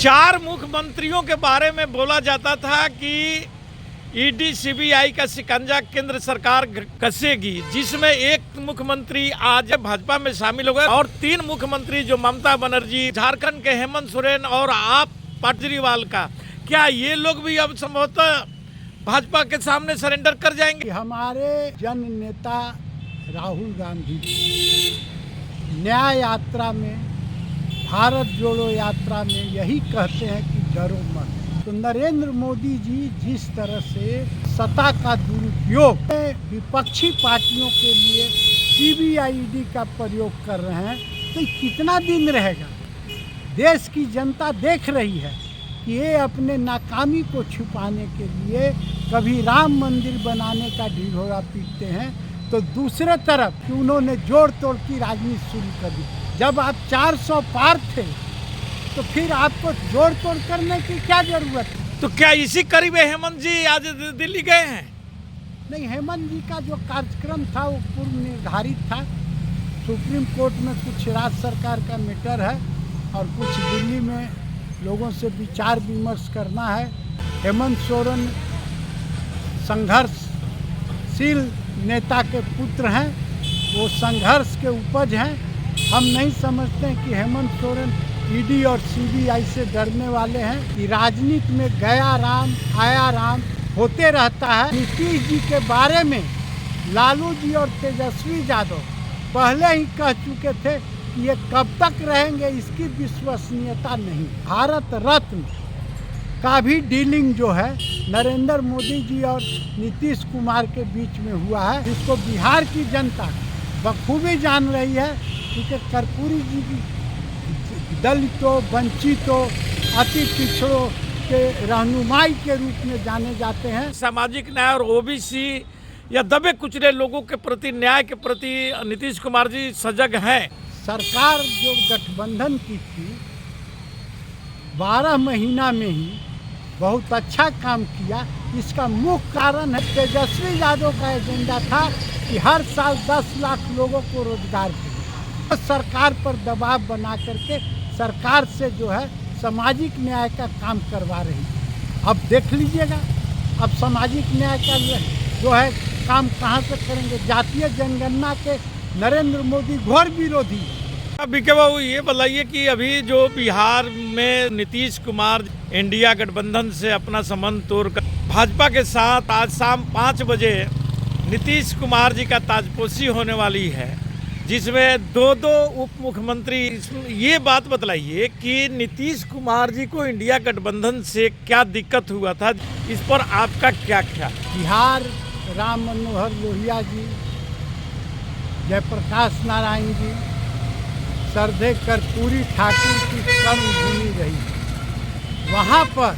चार मुख्यमंत्रियों के बारे में बोला जाता था कि ईडी सीबीआई का शिकंजा केंद्र सरकार कसेगी, जिसमें एक मुख्यमंत्री आज भाजपा में शामिल हो गए और तीन मुख्यमंत्री जो ममता बनर्जी, झारखंड के हेमंत सोरेन और आप केजरीवाल का, क्या ये लोग भी अब संभवतः भाजपा के सामने सरेंडर कर जाएंगे? हमारे जन नेता राहुल गांधी न्याय यात्रा में, भारत जोड़ो यात्रा में यही कहते हैं कि डरो मत। तो नरेंद्र मोदी जी जिस तरह से सत्ता का दुरुपयोग विपक्षी पार्टियों के लिए सीबीआई ईडी का प्रयोग कर रहे हैं, तो कितना दिन रहेगा? देश की जनता देख रही है कि ये अपने नाकामी को छुपाने के लिए कभी राम मंदिर बनाने का ढिढोरा पीटते हैं, तो दूसरे तरफ कि उन्होंने जोड़ तोड़ की राजनीति शुरू कर दी। जब आप 400 पार थे तो फिर आपको जोड़ तोड़ करने की क्या जरूरत है? तो क्या इसी करीब हेमंत जी आज दिल्ली गए हैं? नहीं, हेमंत जी का जो कार्यक्रम था वो पूर्व निर्धारित था। सुप्रीम कोर्ट में कुछ राज्य सरकार का मैटर है और कुछ दिल्ली में लोगों से विचार विमर्श करना है। हेमंत सोरेन संघर्षशील नेता के पुत्र हैं, वो संघर्ष के उपज हैं। हम नहीं समझते कि हेमंत सोरेन ईडी और सीबीआई से डरने वाले हैं। कि राजनीति में गया राम आया राम होते रहता है। नीतीश जी के बारे में लालू जी और तेजस्वी यादव पहले ही कह चुके थे कि ये कब तक रहेंगे, इसकी विश्वसनीयता नहीं। भारत रत्न का भी डीलिंग जो है नरेंद्र मोदी जी और नीतीश कुमार के बीच में हुआ है, जिसको बिहार की जनता बखूबी जान रही है। क्योंकि कर्पूरी जी की दलितों, वंचितों, अति पिछड़ों के रहनुमाई के रूप में जाने जाते हैं। सामाजिक न्याय और ओबीसी या दबे कुचले लोगों के प्रति, न्याय के प्रति नीतीश कुमार जी सजग हैं। सरकार जो गठबंधन की थी 12 महीना में ही बहुत अच्छा काम किया। इसका मुख्य कारण है तेजस्वी यादव का एजेंडा था कि हर साल 10 लाख लोगों को रोजगार दें। सरकार पर दबाव बना करके सरकार से जो है सामाजिक न्याय का काम करवा रही है। अब देख लीजिएगा, अब सामाजिक न्याय का जो है काम कहाँ से करेंगे? जातीय जनगणना के नरेंद्र मोदी घोर विरोधी है। बीके बाबू, ये बताइए कि अभी जो बिहार में नीतीश कुमार इंडिया गठबंधन से अपना संबंध तोड़कर भाजपा के साथ आज शाम 5 बजे नीतीश कुमार जी का ताजपोशी होने वाली है, जिसमें दो उप मुख्यमंत्री। ये बात बतलाइए कि नीतीश कुमार जी को इंडिया गठबंधन से क्या दिक्कत हुआ था, इस पर आपका क्या ख्याल? बिहार राम मनोहर लोहिया जी, जयप्रकाश नारायण जी, सरदे कर्पूरी ठाकुर की कर्मभूमि रही। वहाँ पर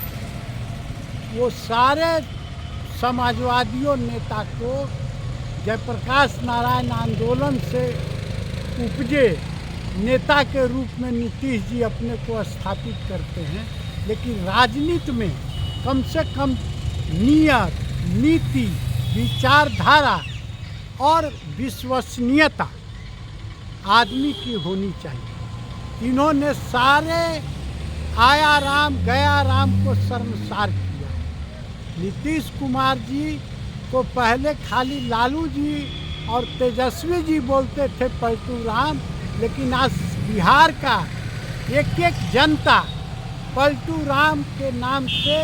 वो सारे समाजवादियों नेता को जयप्रकाश नारायण आंदोलन से उपजे नेता के रूप में नीतीश जी अपने को स्थापित करते हैं। लेकिन राजनीति में कम से कम नियत, नीति, विचारधारा और विश्वसनीयता आदमी की होनी चाहिए। इन्होंने सारे आया राम गया राम को शर्मसार किया। नीतीश कुमार जी को पहले खाली लालू जी और तेजस्वी जी बोलते थे पलटू राम, लेकिन आज बिहार का एक एक जनता पलटू राम के नाम से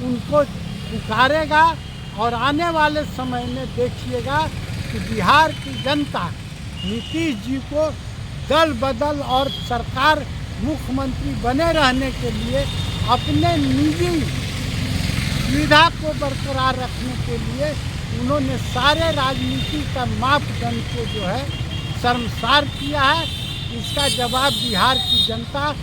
उनको पुकारेगा। और आने वाले समय में देखिएगा कि बिहार की जनता नीतीश जी को दल बदल और सरकार मुख्यमंत्री बने रहने के लिए अपने निजी सुविधा को बरकरार रखने के लिए उन्होंने सारे राजनीति का मापदंड को जो है शर्मसार किया है। इसका जवाब बिहार की जनता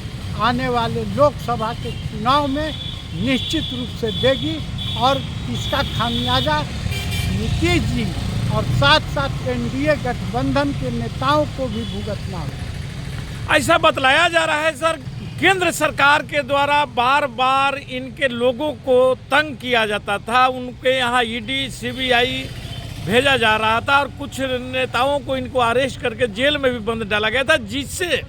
आने वाले लोकसभा के चुनाव में निश्चित रूप से देगी और इसका खामियाजा नीतीश जी और साथ साथ एनडीए गठबंधन के नेताओं को भी भुगतना होगा। ऐसा बतलाया जा रहा है सर, केंद्र सरकार के द्वारा बार बार इनके लोगों को तंग किया जाता था, उनके यहाँ ईडी सीबीआई भेजा जा रहा था और कुछ नेताओं को इनको अरेस्ट करके जेल में भी बंद डाला गया था, जिससे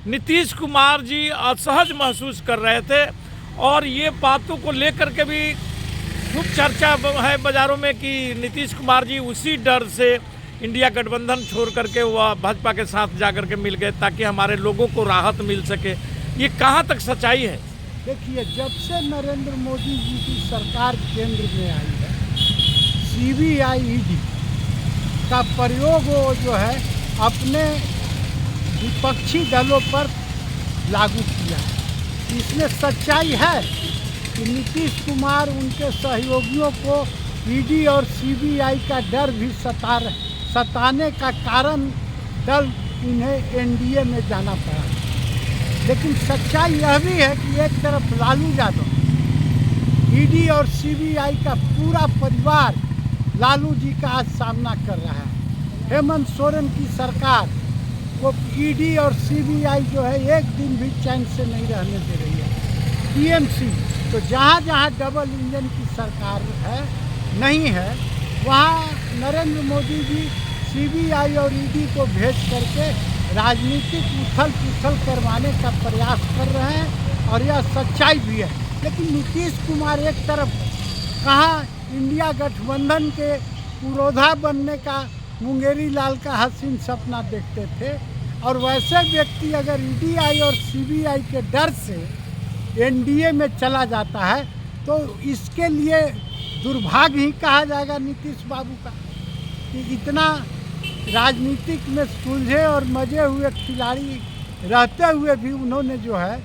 नीतीश कुमार जी असहज महसूस कर रहे थे और ये बातों को लेकर के भी खूब चर्चा है बाज़ारों में कि नीतीश कुमार जी उसी डर से इंडिया गठबंधन छोड़ करके वह भाजपा के साथ जाकर के मिल गए ताकि हमारे लोगों को राहत मिल सके। ये कहाँ तक सच्चाई है? देखिए, जब से नरेंद्र मोदी जी की सरकार केंद्र में आई है, CBI ED का प्रयोग वो जो है अपने विपक्षी दलों पर लागू किया है। इसमें सच्चाई है कि नीतीश कुमार उनके सहयोगियों को ED और CBI का डर भी सताने का कारण दल इन्हें NDA में जाना पड़ा। लेकिन सच्चाई यह भी है कि एक तरफ लालू यादव, ED और CBI का पूरा परिवार लालू जी का आज सामना कर रहा है। हेमंत सोरेन की सरकार को ED और CBI जो है एक दिन भी चैन से नहीं रहने दे रही है। TMC तो जहाँ जहाँ डबल इंजन की सरकार है नहीं है, वहाँ नरेंद्र मोदी जी CBI और ED को भेज करके राजनीतिक उथल पुथल करवाने का प्रयास कर रहे हैं और यह सच्चाई भी है। लेकिन नीतीश कुमार एक तरफ कहाँ इंडिया गठबंधन के पुरोधा बनने का मुंगेरी लाल का हसीन सपना देखते थे, और वैसे व्यक्ति अगर EDI और CBI के डर से NDA में चला जाता है तो इसके लिए दुर्भाग्य ही कहा जाएगा नीतीश बाबू का कि इतना राजनीतिक में सुलझे और मजे हुए खिलाड़ी रहते हुए भी उन्होंने जो है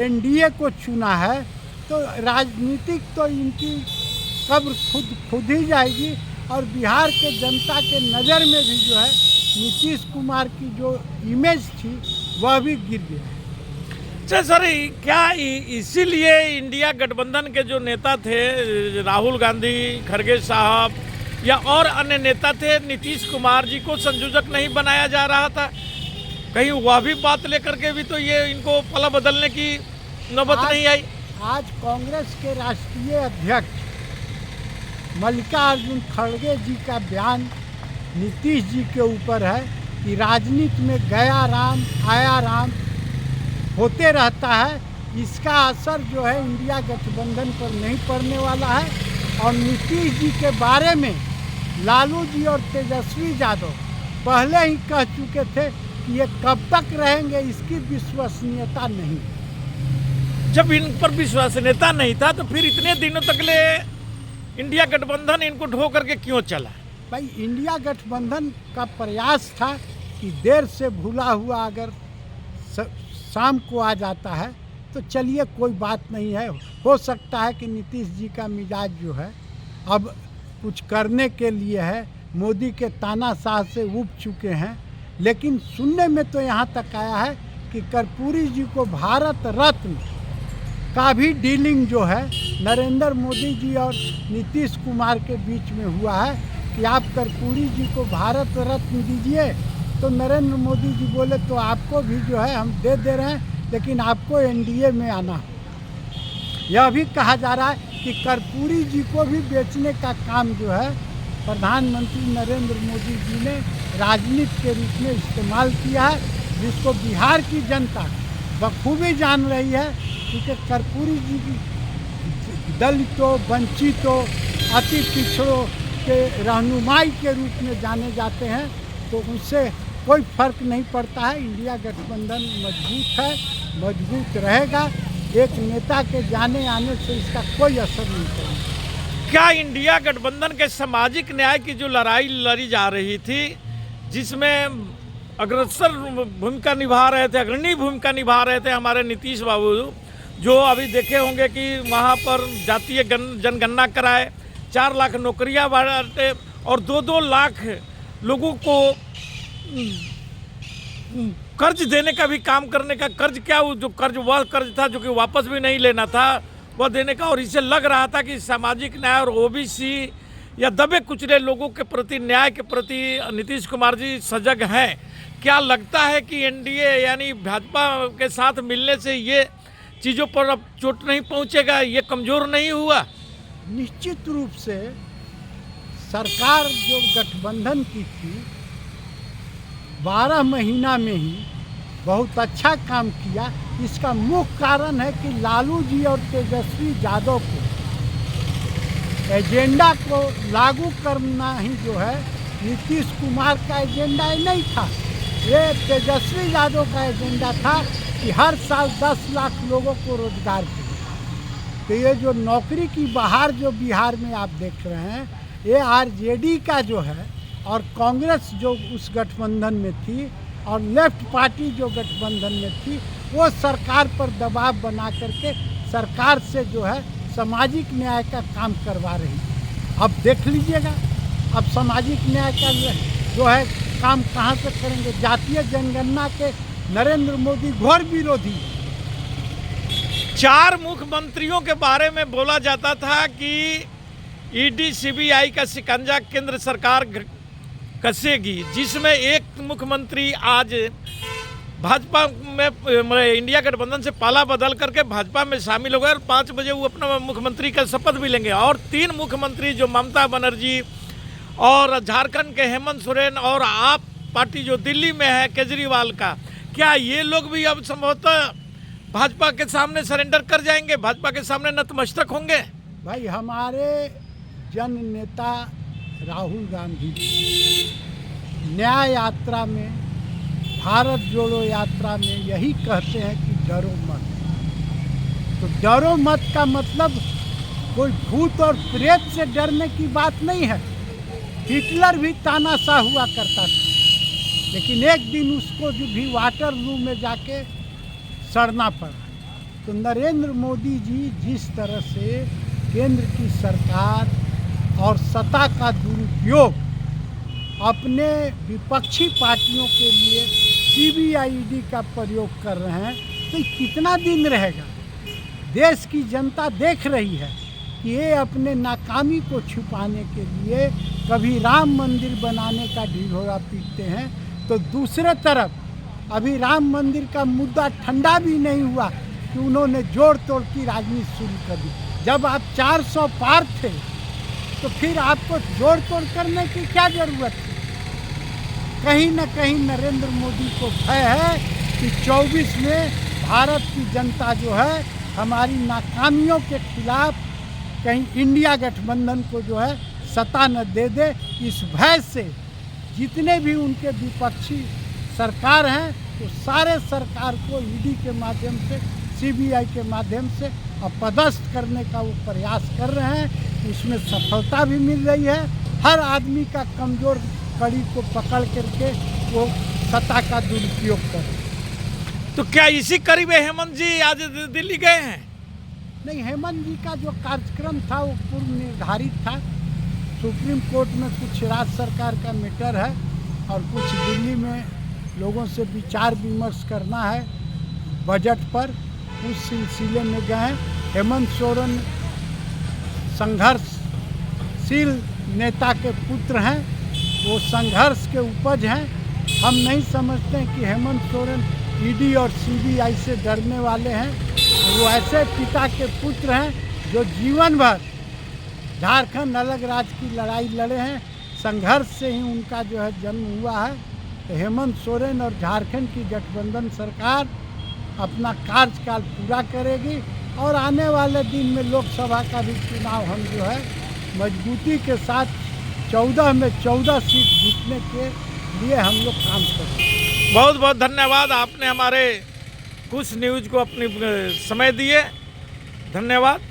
NDA को चुना है। तो राजनीतिक तो इनकी कब्र खुद ही जाएगी और बिहार के जनता के नज़र में भी जो है नीतीश कुमार की जो इमेज थी वह भी गिर गया। अच्छा सर, क्या इसीलिए इंडिया गठबंधन के जो नेता थे राहुल गांधी, खड़गे साहब या और अन्य नेता थे, नीतीश कुमार जी को संयोजक नहीं बनाया जा रहा था? कहीं वह भी बात लेकर के भी तो ये इनको पला बदलने की नौबत नहीं आई? आज कांग्रेस के राष्ट्रीय अध्यक्ष मल्लिकार्जुन खड़गे जी का बयान नीतीश जी के ऊपर है कि राजनीति में गया राम आया राम होते रहता है। इसका असर जो है इंडिया गठबंधन पर नहीं पड़ने वाला है। और नीतीश जी के बारे में लालू जी और तेजस्वी यादव पहले ही कह चुके थे कि ये कब तक रहेंगे, इसकी विश्वसनीयता नहीं। जब इन पर विश्वसनीयता नहीं था तो फिर इतने दिनों तक ले इंडिया गठबंधन इनको ढो करके क्यों चला? भाई, इंडिया गठबंधन का प्रयास था कि देर से भूला हुआ अगर शाम को आ जाता है तो चलिए कोई बात नहीं है। हो सकता है कि नीतीश जी का मिजाज जो है अब कुछ करने के लिए है, मोदी के तानाशाह से उब चुके हैं। लेकिन सुनने में तो यहाँ तक आया है कि कर्पूरी जी को भारत रत्न का भी डीलिंग जो है नरेंद्र मोदी जी और नीतीश कुमार के बीच में हुआ है कि आप कर्पूरी जी को भारत रत्न दीजिए। तो नरेंद्र मोदी जी बोले तो आपको भी जो है हम दे रहे हैं, लेकिन आपको NDA में आना हो। यह भी कहा जा रहा है कि कर्पूरी जी को भी बेचने का काम जो है प्रधानमंत्री नरेंद्र मोदी जी ने राजनीति के रूप में इस्तेमाल किया है, जिसको बिहार की जनता बखूबी जान रही है। क्योंकि कर्पूरी जी की दलितों, वंचितों, अति पिछड़ों के रहनुमाई के रूप में जाने जाते हैं, तो उससे कोई फर्क नहीं पड़ता है। इंडिया गठबंधन मजबूत है, मजबूत रहेगा। एक नेता के जाने आने से इसका कोई असर नहीं पड़ेगा। क्या इंडिया गठबंधन के सामाजिक न्याय की जो लड़ाई लड़ी जा रही थी, जिसमें अग्रसर भूमिका निभा रहे थे, अग्रणी भूमिका निभा रहे थे हमारे नीतीश बाबू, जो अभी देखे होंगे कि वहाँ पर जातीय जनगणना कराए, 4 लाख नौकरियाँ बांटे और 2-2 लाख लोगों को कर्ज देने का भी काम करने का, कर्ज क्या, जो कर्ज वह कर्ज था जो कि वापस भी नहीं लेना था, वह देने का। और इससे लग रहा था कि सामाजिक न्याय और OBC या दबे कुचले लोगों के प्रति, न्याय के प्रति नीतीश कुमार जी सजग हैं। क्या लगता है कि NDA यानी भाजपा के साथ मिलने से ये चीज़ों पर अब चोट नहीं पहुंचेगा, ये कमज़ोर नहीं हुआ? निश्चित रूप से सरकार जो गठबंधन की थी 12 महीना में ही बहुत अच्छा काम किया। इसका मुख्य कारण है कि लालू जी और तेजस्वी यादव को एजेंडा को लागू करना ही जो है नीतीश कुमार का एजेंडा ही नहीं था। ये तेजस्वी यादव का एजेंडा था कि हर साल 10 लाख लोगों को रोजगार मिले। तो ये जो नौकरी की बहार जो बिहार में आप देख रहे हैं, ये आरजेडी का जो है और कांग्रेस जो उस गठबंधन में थी और लेफ्ट पार्टी जो गठबंधन में थी, वो सरकार पर दबाव बना करके सरकार से जो है सामाजिक न्याय का काम करवा रही है। अब देख लीजिएगा, अब सामाजिक न्याय का जो है काम कहाँ से करेंगे। जातीय जनगणना के नरेंद्र मोदी घोर विरोधी। 4 मुख्यमंत्रियों के बारे में बोला जाता था कि ईडी सीबीआई का शिकंजा केंद्र सरकार कसेगी, जिसमें एक मुख्यमंत्री आज भाजपा में इंडिया गठबंधन से पाला बदल करके भाजपा में शामिल हो गए और 5 बजे वो अपना मुख्यमंत्री का शपथ भी लेंगे। और 3 मुख्यमंत्री जो ममता बनर्जी और झारखंड के हेमंत सोरेन और आप पार्टी जो दिल्ली में है केजरीवाल का, क्या ये लोग भी अब संभवतः भाजपा के सामने सरेंडर कर जाएंगे, भाजपा के सामने नतमस्तक होंगे? भाई हमारे जन नेता राहुल गांधी न्याय यात्रा में, भारत जोड़ो यात्रा में यही कहते हैं कि डरो मत। तो डरो मत का मतलब कोई भूत और प्रेत से डरने की बात नहीं है। हिटलर भी तानाशाह हुआ करता था, लेकिन एक दिन उसको जो भी वाटरलू में जाके सड़ना पड़ा। तो नरेंद्र मोदी जी जिस तरह से केंद्र की सरकार और सत्ता का दुरुपयोग अपने विपक्षी पार्टियों के लिए सीबीआईडी का प्रयोग कर रहे हैं, तो कितना दिन रहेगा। देश की जनता देख रही है कि ये अपने नाकामी को छुपाने के लिए कभी राम मंदिर बनाने का ढिढोरा पीटते हैं, तो दूसरे तरफ अभी राम मंदिर का मुद्दा ठंडा भी नहीं हुआ कि उन्होंने जोड़ तोड़ की राजनीति शुरू कर दी। जब आप 400 पार थे तो फिर आपको जोड़ तोड़ करने की क्या जरूरत थी। कहीं न कहीं नरेंद्र मोदी को भय है कि 24 में भारत की जनता जो है हमारी नाकामियों के खिलाफ कहीं इंडिया गठबंधन को जो है सत्ता न दे दे। इस भय से जितने भी उनके विपक्षी सरकार हैं, तो सारे सरकार को ईडी के माध्यम से, सीबीआई के माध्यम से अपदस्थ करने का वो प्रयास कर रहे हैं। उसमें सफलता भी मिल रही है। हर आदमी का कमज़ोर कड़ी को पकड़ करके वो सत्ता का दुरुपयोग कर रहे हैं। तो क्या इसी करीब हेमंत जी आज दिल्ली गए हैं? नहीं, हेमंत जी का जो कार्यक्रम था वो पूर्व निर्धारित था। सुप्रीम कोर्ट में कुछ राज्य सरकार का मैटर है और कुछ दिल्ली में लोगों से विचार विमर्श करना है बजट पर, उस सिलसिले में गए हैं। हेमंत सोरेन संघर्षशील नेता के पुत्र हैं, वो संघर्ष के उपज हैं। हम नहीं समझते कि हेमंत सोरेन ईडी और सीबीआई से डरने वाले हैं। वो ऐसे पिता के पुत्र हैं जो जीवन भर झारखंड अलग राज्य की लड़ाई लड़े हैं। संघर्ष से ही उनका जो है जन्म हुआ है। तो हेमंत सोरेन और झारखंड की गठबंधन सरकार अपना कार्यकाल पूरा करेगी और आने वाले दिन में लोकसभा का भी चुनाव हम जो है मजबूती के साथ 14 में 14 सीट जीतने के लिए हम लोग काम करेंगे। बहुत बहुत धन्यवाद, आपने हमारे कुछ न्यूज़ को अपनी समय दिए। धन्यवाद।